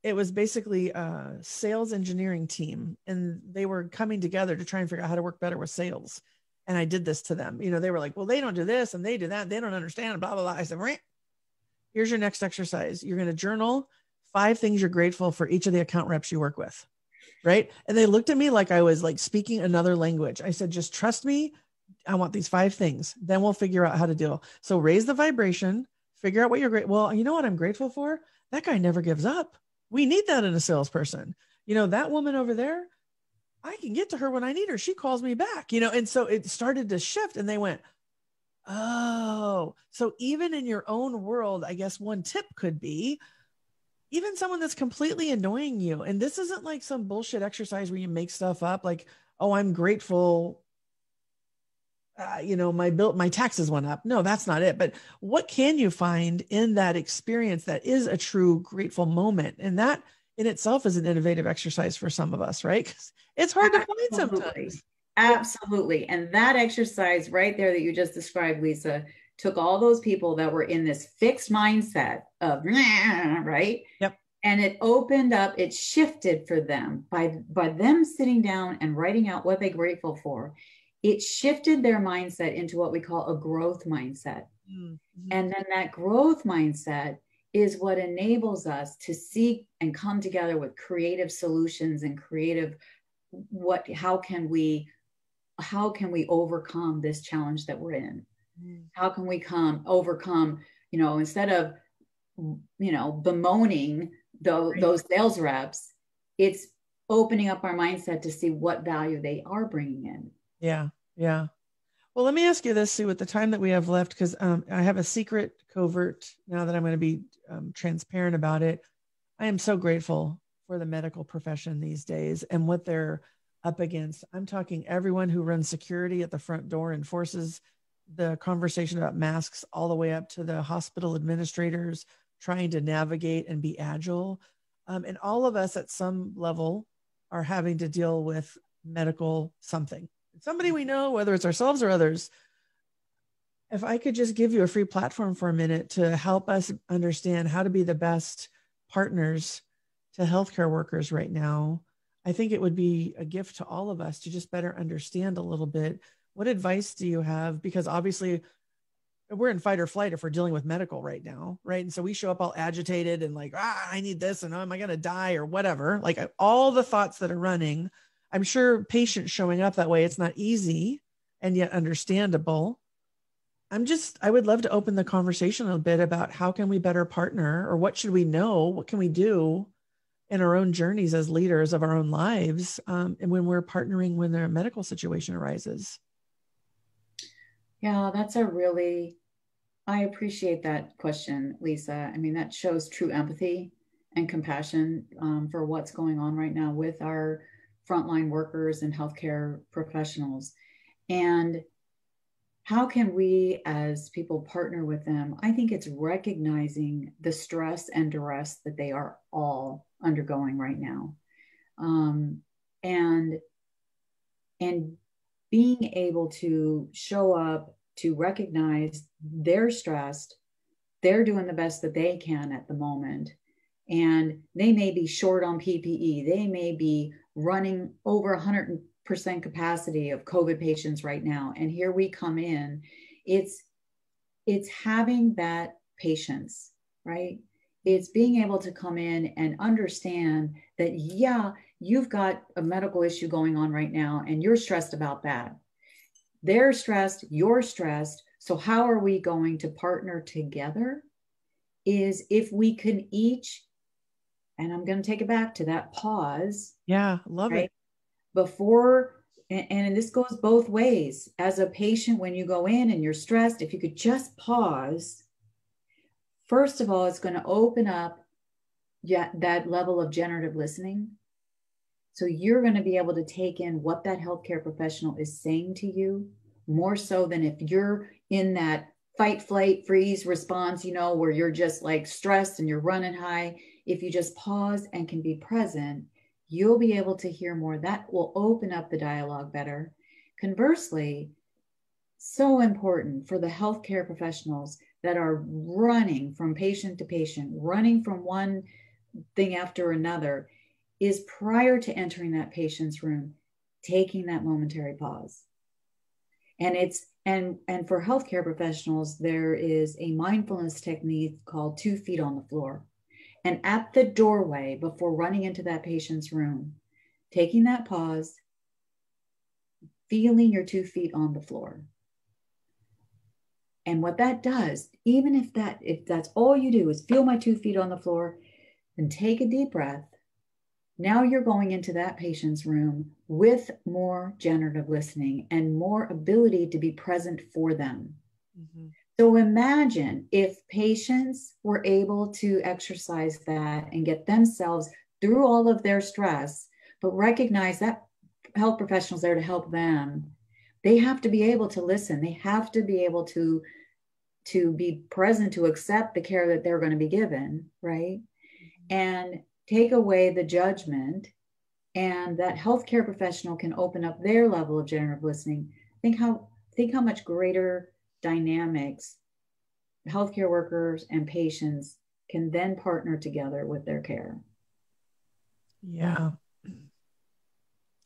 it was basically a sales engineering team, and they were coming together to try and figure out how to work better with sales. And I did this to them. They were like, well, they don't do this and they do that. They don't understand, blah, blah, blah. I said, here's your next exercise. You're going to journal 5 things you're grateful for each of the account reps you work with. Right. And they looked at me like I was like speaking another language. I said, just trust me. I want these 5 things. Then we'll figure out how to deal. So raise the vibration, figure out what you're grateful. Well, you know what I'm grateful for? That guy never gives up. We need that in a salesperson. That woman over there, I can get to her when I need her. She calls me back, and so it started to shift, and they went, oh, so even in your own world, I guess one tip could be, even someone that's completely annoying you. And this isn't like some bullshit exercise where you make stuff up like, oh, I'm grateful. My taxes went up. No, that's not it. But what can you find in that experience that is a true grateful moment? And that in itself is an innovative exercise for some of us, right? Because it's hard to find sometimes. Absolutely. And that exercise right there that you just described, Lisa, took all those people that were in this fixed mindset of, right? Yep. And it opened up, it shifted for them by them sitting down and writing out what they're grateful for. It shifted their mindset into what we call a growth mindset. Mm-hmm. And then that growth mindset is what enables us to seek and come together with creative solutions and creative, how can we overcome this challenge that we're in? Mm-hmm. How can we overcome, instead of, bemoaning those sales reps, it's opening up our mindset to see what value they are bringing in. Yeah. Yeah. Well, let me ask you this, Sue, with the time that we have left, because I have a secret covert now that I'm going to be transparent about it. I am so grateful for the medical profession these days and what they're up against. I'm talking everyone who runs security at the front door and forces the conversation about masks all the way up to the hospital administrators trying to navigate and be agile. And all of us at some level are having to deal with medical something. Somebody we know, whether it's ourselves or others. If I could just give you a free platform for a minute to help us understand how to be the best partners to healthcare workers right now, I think it would be a gift to all of us to just better understand a little bit. What advice do you have? Because obviously we're in fight or flight if we're dealing with medical right now, right? And so we show up all agitated and like, I need this, and am I going to die or whatever? Like all the thoughts that are running. I'm sure patients showing up that way, it's not easy and yet understandable. I would love to open the conversation a bit about how can we better partner, or what should we know? What can we do in our own journeys as leaders of our own lives? And when we're partnering, when a medical situation arises. Yeah, I appreciate that question, Lisa. I mean, that shows true empathy and compassion for what's going on right now with our frontline workers and healthcare professionals. And how can we as people partner with them? I think it's recognizing the stress and duress that they are all undergoing right now. And being able to show up, to recognize they're stressed, they're doing the best that they can at the moment. And they may be short on PPE. They may be running over 100% capacity of COVID patients right now. And here we come in. It's having that patience, right? It's being able to come in and understand that, yeah, you've got a medical issue going on right now and you're stressed about that. They're stressed, you're stressed. So how are we going to partner together? Is if we can each, and I'm going to take it back to that pause. Yeah, love it. Before, and this goes both ways. As a patient, when you go in and you're stressed, if you could just pause, first of all, it's going to open up that level of generative listening. So you're going to be able to take in what that healthcare professional is saying to you more so than if you're in that fight, flight, freeze response, where you're just like stressed and you're running high. If you just pause and can be present, you'll be able to hear more. That will open up the dialogue better. Conversely, so important for the healthcare professionals that are running from patient to patient, running from one thing after another, is prior to entering that patient's room, taking that momentary pause. And for healthcare professionals, there is a mindfulness technique called 2 feet on the floor. And at the doorway, before running into that patient's room, taking that pause, feeling your 2 feet on the floor. And what that does, even if that's all you do is feel my 2 feet on the floor, then take a deep breath. Now you're going into that patient's room with more generative listening and more ability to be present for them. Mm-hmm. So imagine if patients were able to exercise that and get themselves through all of their stress, but recognize that health professionals there to help them. They have to be able to listen. They have to be able to be present, to accept the care that they're going to be given, right? Mm-hmm. And take away the judgment, and that healthcare professional can open up their level of generative listening. Think how much greater dynamics healthcare workers and patients can then partner together with their care. Yeah.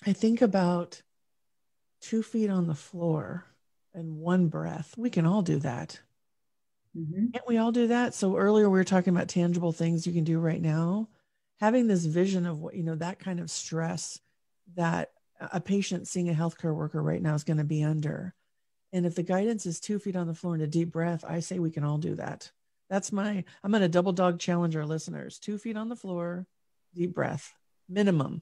I think about 2 feet on the floor and one breath. We can all do that. Mm-hmm. Can't we all do that? So earlier we were talking about tangible things you can do right now. Having this vision of what, that kind of stress that a patient seeing a healthcare worker right now is going to be under. And if the guidance is 2 feet on the floor and a deep breath, I say we can all do that. I'm going to double dog challenge our listeners. 2 feet on the floor, deep breath, minimum.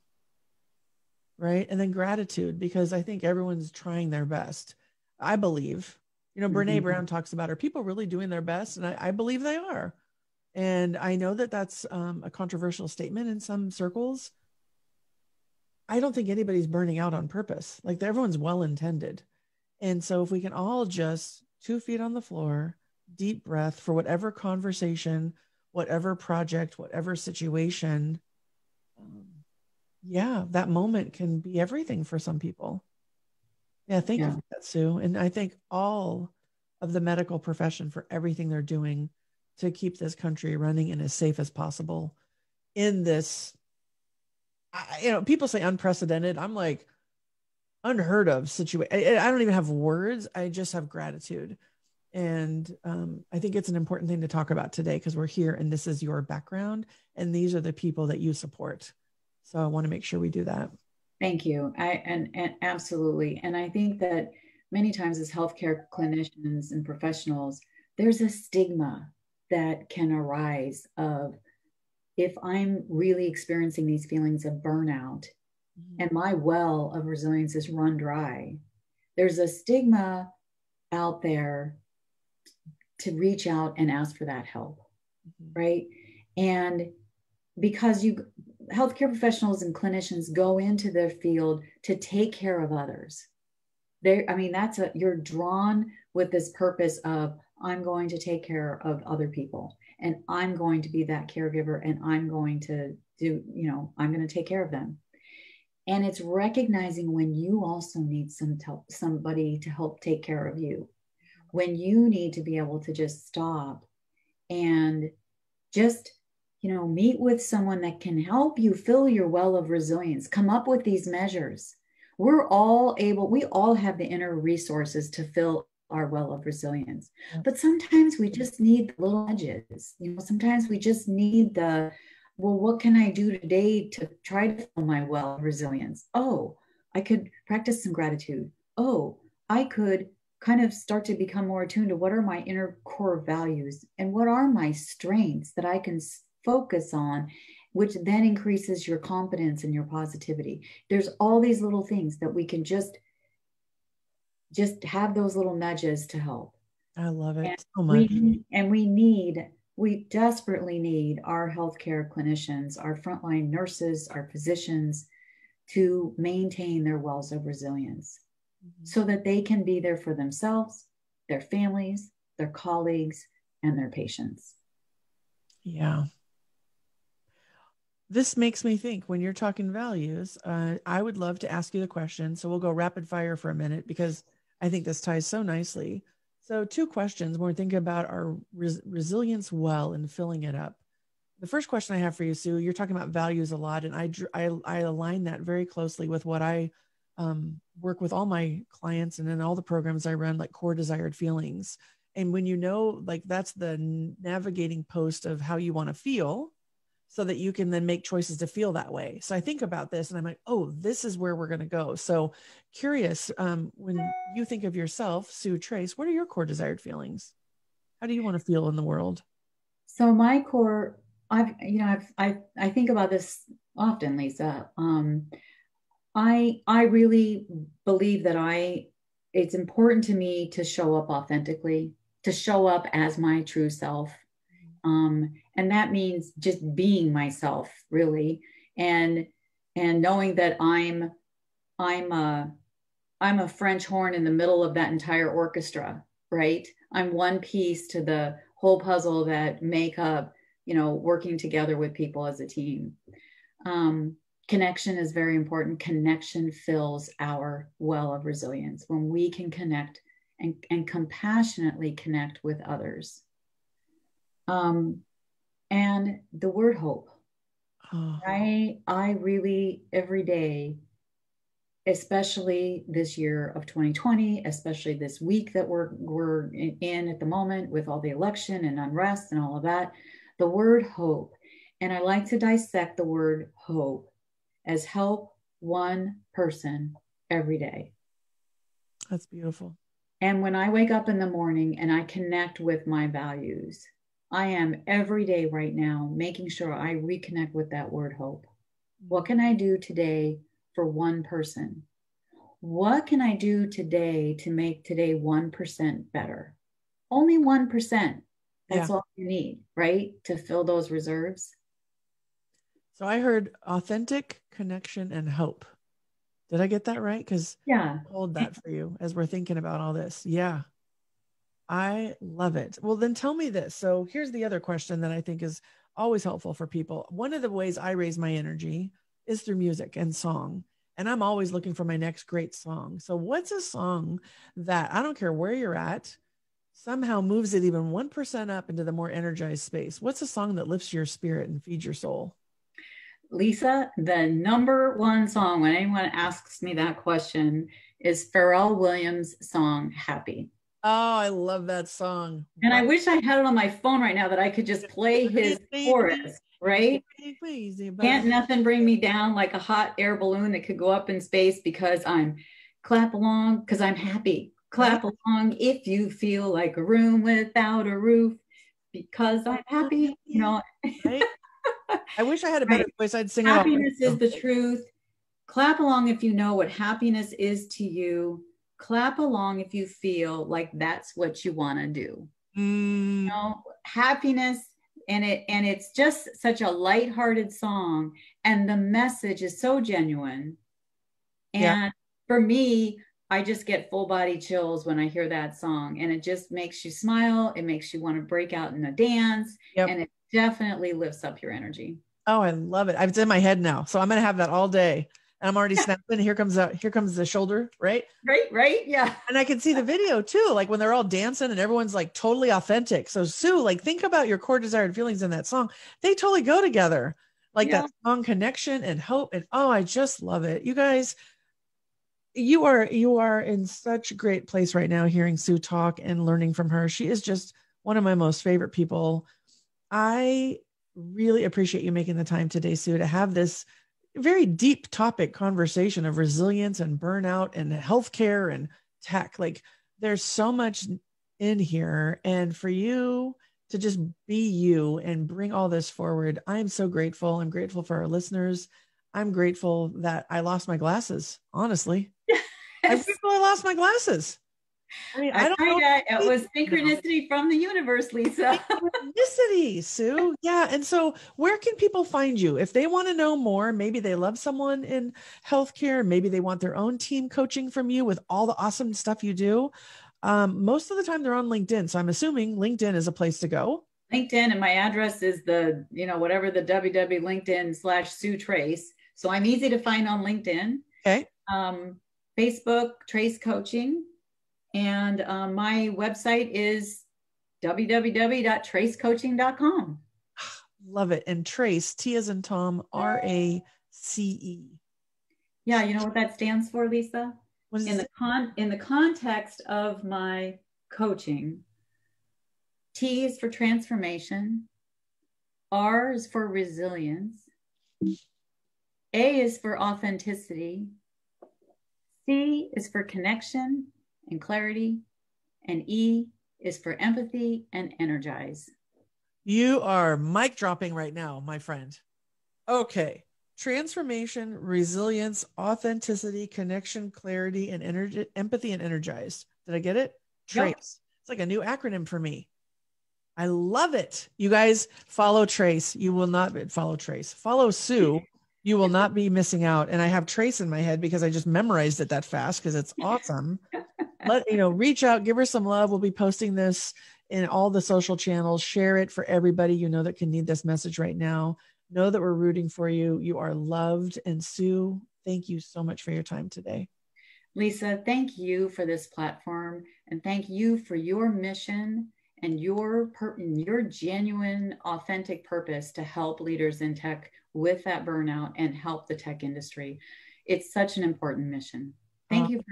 Right. And then gratitude, because I think everyone's trying their best. I believe, Brene Brown talks about, are people really doing their best? And I believe they are. And I know that that's a controversial statement in some circles. I don't think anybody's burning out on purpose. Like, everyone's well-intended. And so if we can all just 2 feet on the floor, deep breath for whatever conversation, whatever project, whatever situation, that moment can be everything for some people. Yeah, thank you for that, Sue. And I thank all of the medical profession for everything they're doing to keep this country running and as safe as possible in this, people say unprecedented. I'm like, unheard of situation. I don't even have words. I just have gratitude. And I think it's an important thing to talk about today because we're here and this is your background and these are the people that you support. So I want to make sure we do that. Thank you. And absolutely. And I think that many times as healthcare clinicians and professionals, there's a stigma that can arise of, if I'm really experiencing these feelings of burnout and my well of resilience is run dry, there's a stigma out there to reach out and ask for that help, right? And because healthcare professionals and clinicians go into their field to take care of others. You're drawn with this purpose of, I'm going to take care of other people and I'm going to be that caregiver and I'm going to I'm going to take care of them. And it's recognizing when you also need somebody to help take care of you, when you need to be able to just stop and just, meet with someone that can help you fill your well of resilience, come up with these measures. We all have the inner resources to fill our well of resilience. But sometimes we just need the little edges. Sometimes we just need what can I do today to try to fill my well of resilience? Oh, I could practice some gratitude. Oh, I could kind of start to become more attuned to what are my inner core values and what are my strengths that I can focus on, which then increases your confidence and your positivity. There's all these little things that we can just have those little nudges to help. I love it so much. We desperately need our healthcare clinicians, our frontline nurses, our physicians to maintain their wells of resilience so that they can be there for themselves, their families, their colleagues, and their patients. Yeah. This makes me think, when you're talking values, I would love to ask you the question. So we'll go rapid fire for a minute, because I think this ties so nicely. So 2 questions when we're thinking about our resilience well and filling it up. The first question I have for you, Sue, you're talking about values a lot, and I align that very closely with what I work with all my clients and in all the programs I run, like core desired feelings. And when you know, like, that's the navigating post of how you want to feel, so that you can then make choices to feel that way. So I think about this and I'm like, oh, this is where we're going to go. So curious, when you think of yourself, Sue Trace, what are your core desired feelings? How do you want to feel in the world? So my core, I think about this often, Lisa. I really believe that it's important to me to show up authentically, to show up as my true self. And that means just being myself, really, and knowing that I'm a French horn in the middle of that entire orchestra, right? I'm one piece to the whole puzzle that make up, working together with people as a team. Connection is very important. Connection fills our well of resilience when we can connect and compassionately connect with others. And the word hope. Oh. I really, every day, especially this year of 2020, especially this week that we're in at the moment with all the election and unrest and all of that, the word hope. And I like to dissect the word hope as help one person every day. That's beautiful. And when I wake up in the morning and I connect with my values, I am every day right now making sure I reconnect with that word hope. What can I do today for one person? What can I do today to make today 1% better? Only 1%. That's all you need, right? To fill those reserves. So I heard authentic, connection, and hope. Did I get that right? Because hold that for you as we're thinking about all this. Yeah. I love it. Well, then tell me this. So here's the other question that I think is always helpful for people. One of the ways I raise my energy is through music and song. And I'm always looking for my next great song. So what's a song that, I don't care where you're at, somehow moves it even 1% up into the more energized space? What's a song that lifts your spirit and feeds your soul? Lisa, the number one song when anyone asks me that question is Pharrell Williams' song, Happy. Oh, I love that song. And I wish I had it on my phone right now that I could just play his chorus, right? Can't nothing bring me down like a hot air balloon that could go up in space because I'm clap along because I'm happy. Clap along if you feel like a room without a roof because I'm happy. Right? I wish I had a better voice. I'd sing it all. Happiness is the truth. Clap along if you know what happiness is to you. Clap along if you feel like that's what you want to do. Happiness, and it's just such a lighthearted song, and the message is so genuine. And for me, I just get full body chills when I hear that song, and it just makes you smile. It makes you want to break out in a dance, and it definitely lifts up your energy. Oh, I love it. It's in my head now, so I'm gonna have that all day. And I'm already snapping. Here comes the shoulder, right? Right. Yeah. And I can see the video too, like when they're all dancing and everyone's like totally authentic. So Sue, like think about your core desired feelings in that song. They totally go together. Like that song, connection and hope. And oh, I just love it. You guys, you are in such a great place right now hearing Sue talk and learning from her. She is just one of my most favorite people. I really appreciate you making the time today, Sue, to have this very deep topic conversation of resilience and burnout and healthcare and tech. Like there's so much in here, and for you to just be you and bring all this forward, I'm so grateful. I'm grateful for our listeners. I'm grateful that I lost my glasses. Honestly, I'm grateful I lost my glasses. I mean, I I don't know. it was synchronicity from the universe, Lisa. Synchronicity, Sue. Yeah. And so where can people find you? If they want to know more, maybe they love someone in healthcare, maybe they want their own team coaching from you with all the awesome stuff you do. Most of the time they're on LinkedIn. So I'm assuming LinkedIn is a place to go. LinkedIn, and my address is the, whatever the www.linkedin/Sue Trace. So I'm easy to find on LinkedIn. Okay. Facebook, Trace Coaching. And my website is www.tracecoaching.com. Love it. And Trace, T as in Tom, RACE. Yeah, you know what that stands for, Lisa? What is it? In the context of my coaching, T is for transformation, R is for resilience, A is for authenticity, C is for connection and clarity, and E is for empathy and energize. You are mic dropping right now, my friend. Okay. Transformation, resilience, authenticity, connection, clarity, and empathy and energize. Did I get it? Trace. Yep. It's like a new acronym for me. I love it. You guys follow Trace. You will not follow Trace. Follow Sue. You will not be missing out. And I have Trace in my head because I just memorized it that fast because it's awesome. Reach out, give her some love. We'll be posting this in all the social channels. Share it for everybody you know that can need this message right now. Know that we're rooting for you. You are loved. And Sue, thank you so much for your time today. Lisa, thank you for this platform, and thank you for your mission and your genuine, authentic purpose to help leaders in tech with that burnout and help the tech industry. It's such an important mission. Thank you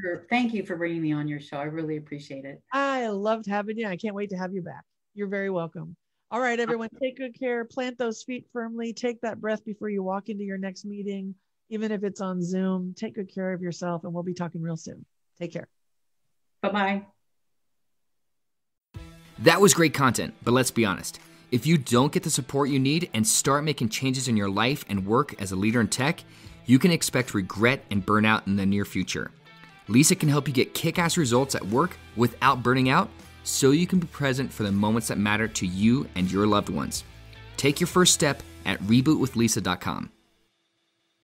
for bringing me on your show. I really appreciate it. I loved having you. I can't wait to have you back. You're very welcome. All right, everyone, take good care. Plant those feet firmly. Take that breath before you walk into your next meeting, even if it's on Zoom. Take good care of yourself, and we'll be talking real soon. Take care. Bye-bye. That was great content, but let's be honest. If you don't get the support you need and start making changes in your life and work as a leader in tech, you can expect regret and burnout in the near future. Lisa can help you get kick-ass results at work without burning out, so you can be present for the moments that matter to you and your loved ones. Take your first step at rebootwithlisa.com.